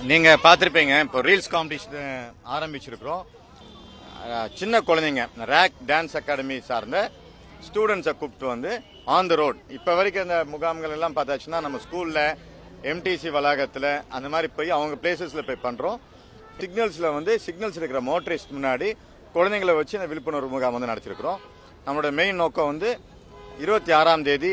நீங்கள் பார்த்துருப்பீங்க, இப்போ ரீல்ஸ் காம்படிஷன் ஆரம்பிச்சிருக்கிறோம். சின்ன குழந்தைங்க ரேக் டான்ஸ் அகாடமி சார்ந்த ஸ்டூடெண்ட்ஸை கூப்பிட்டு வந்து ஆன் த ரோட். இப்போ வரைக்கும் இந்த முகாம்கள் எல்லாம் பார்த்தாச்சுன்னா நம்ம ஸ்கூலில் எம்டிசி வளாகத்தில் அந்த மாதிரி போய் அவங்க பிளேசஸில் போய் பண்ணுறோம். சிக்னல்ஸ் இருக்கிற மோட்டரிஸ்ட் முன்னாடி குழந்தைங்களை வச்சு இந்த விழிப்புணர்வு முகாம் வந்து நடத்திருக்கிறோம். நம்மளோட மெயின் நோக்கம் வந்து 26ஆம் தேதி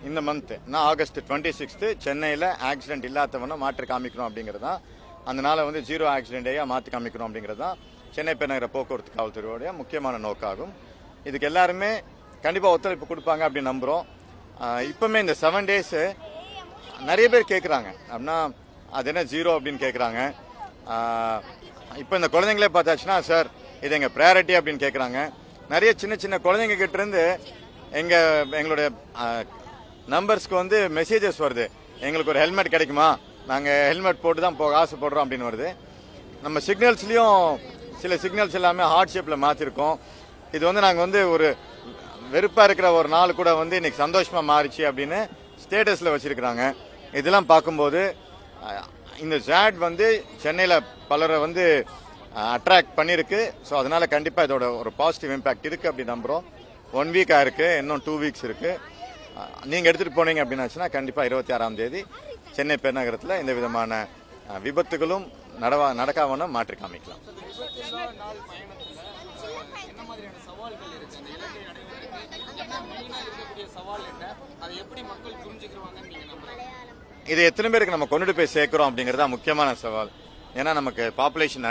இந்த மந்த் ஆகஸ்ட் 26 சென்னையில் ஆக்சிடென்ட் இல்லாதவன மாற்றி காமிக்கணும் அப்படிங்கிறது தான். அந்த நாளை வந்து 0 ஆக்சிடென்ட் டேயாக மாற்றி காமிக்கணும் அப்படிங்கிறது தான் சென்னை பெருநகர போக்குவரத்து காவல்துறையோடைய முக்கியமான நோக்காகும். இதுக்கு எல்லாருமே கண்டிப்பாக ஒத்துழைப்பு கொடுப்பாங்க அப்படின்னு நம்புகிறோம். இப்போவுமே இந்த 7 days நிறைய பேர் கேட்குறாங்க, அப்படின்னா அது என்ன 0 அப்படின்னு கேட்குறாங்க. இப்போ இந்த குழந்தைங்களே பார்த்தாச்சுன்னா சார் இது எங்கள் ப்ரையாரிட்டி அப்படின்னு கேட்குறாங்க. நிறைய சின்ன சின்ன குழந்தைங்க கிட்டேருந்து எங்களுடைய நம்பர்ஸ்க்கு வந்து மெசேஜஸ் வருது, எங்களுக்கு ஒரு ஹெல்மெட் கிடைக்குமா, நாங்கள் ஹெல்மெட் போட்டு தான் போக ஆசைப்படுறோம் அப்படின்னு வருது. நம்ம சிக்னல்ஸ்லேயும் சில சிக்னல்ஸ் எல்லாமே ஹார்ட் ஷேப்பில் மாற்றிருக்கோம். இது வந்து நாங்கள் வந்து ஒரு வெறுப்பாக இருக்கிற ஒரு நாள் கூட வந்து இன்னைக்கு சந்தோஷமாக மாறிச்சு அப்படின்னு ஸ்டேட்டஸில் வச்சுருக்கிறாங்க. இதெல்லாம் பார்க்கும்போது இந்த ஜாட் வந்து சென்னையில் பலரை வந்து அட்ராக்ட் பண்ணியிருக்கு. ஸோ அதனால் கண்டிப்பாக இதோட ஒரு பாசிட்டிவ் இம்பேக்ட் இருக்குது அப்படின்னு நம்புகிறோம். 1 வீக் ஆயிருக்கு, இன்னும் 2 வீக்ஸ் இருக்குது. நீங்கள் எடுத்துகிட்டு போனீங்க அப்படின்னாச்சுன்னா கண்டிப்பாக 26ஆம் தேதி சென்னை பெருநகரத்தில் இந்த விதமான விபத்துகளும் நடக்காம மாற்றி காமிக்கலாம். இது எத்தனை பேருக்கு நம்ம கொண்டுட்டு போய் சேர்க்கிறோம் அப்படிங்கிறது தான் முக்கியமான சவால். ஏன்னா நமக்கு பாப்புலேஷன்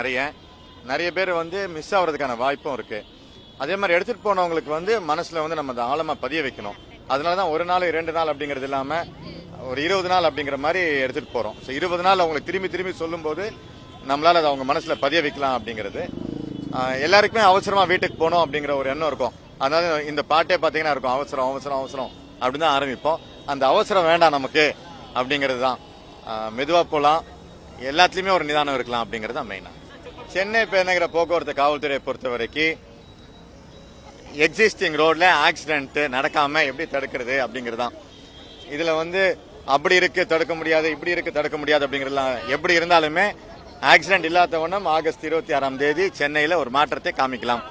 நிறைய பேர் வந்து மிஸ் ஆகிறதுக்கான வாய்ப்பும் இருக்கு. அதே மாதிரி எடுத்துட்டு போனவங்களுக்கு வந்து மனசுல வந்து நம்ம ஆழமா பதிய வைக்கணும். அதனாலதான் 1 நாள் 2 நாள் அப்படிங்கிறது இல்லாம ஒரு 20 நாள் அப்படிங்கிற மாதிரி எடுத்துட்டு போறோம். 20 நாள் அவங்களுக்கு திரும்பி சொல்லும் போது நம்மளால அதை அவங்க மனசுல பதிய வைக்கலாம் அப்படிங்கிறது. எல்லாருக்குமே அவசரமா வீட்டுக்கு போகணும் அப்படிங்கிற ஒரு எண்ணம் இருக்கும். அதனால இந்த பாட்டே பாத்தீங்கன்னா இருக்கும், அவசரம் அவசரம் அவசரம் அப்படின்னு தான் ஆரம்பிப்போம். அந்த அவசரம் வேண்டாம் நமக்கு அப்படிங்கிறது தான். மெதுவா போகலாம், எல்லாத்துலயுமே ஒரு நிதானம் இருக்கலாம் அப்படிங்கிறது தான் மெயினா. சென்னை பெருநகர போக்குவரத்து காவல்துறையை பொறுத்த வரைக்கும் எக்ஸிஸ்டிங் ரோட்ல ஆக்சிடென்ட் நடக்காம எப்படி தடுக்கிறது அப்படிங்கிறது தான். இதுல வந்து அப்படி இருக்கு தடுக்க முடியாது, இப்படி இருக்கு தடுக்க முடியாது அப்படிங்கறதுலாம் எப்படி இருந்தாலுமே ஆக்சிடென்ட் இல்லாதவனும் ஆகஸ்ட் 26ஆம் தேதி சென்னையில ஒரு மாற்றத்தை காமிக்கலாம்.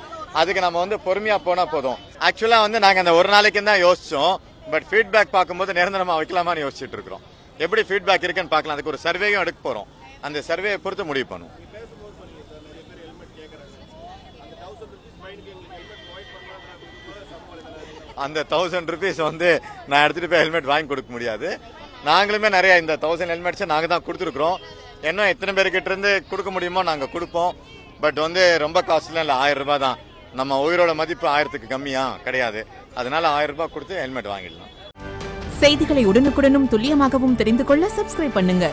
அதுக்கு நம்ம வந்து பொறுமையா போனா போதும். ஆக்சுவலா வந்து நாங்க அந்த ஒரு நாளைக்கு தான் யோசிச்சோம். பட் ஃபீட்பேக் பார்க்கும்போது நிரந்தரமா வைக்கலாமான்னு யோசிச்சுட்டு இருக்கிறோம். எப்படி ஃபீட்பேக் இருக்குன்னு பார்க்கலாம். அதுக்கு ஒரு சர்வேயும் எடுக்க போறோம். அந்த சர்வேயை பொறுத்து முடிவு பண்ணுவோம். அந்த 1000 rupees வந்து நான் எடுத்துட்டு போய் ஹெல்மெட் வாங்கி கொடுக்க முடியாது. நாங்களுமே நிறைய இந்த 1000 ஹெல்மெட்ஸை நாங்க தான் கொடுத்துருக்குறோம். இன்னும் எத்தனை பேர்கிட்ட இருந்து கொடுக்க முடியுமோ நாங்க கொடுப்போம். பட் வந்து ரொம்ப காஸ்ட்லாம் இல்லை, 1000 ரூபாய் தான். நம்ம உயிரோட மதிப்பு 1000க்கு கம்மியா கிடையாது. அதனால 1000 ரூபாய் கொடுத்து ஹெல்மெட் வாங்கிடலாம். செய்திகளை உடனுக்குடனும் துல்லியமாகவும் தெரிந்து கொள்ள சப்ஸ்கிரைப் பண்ணுங்க.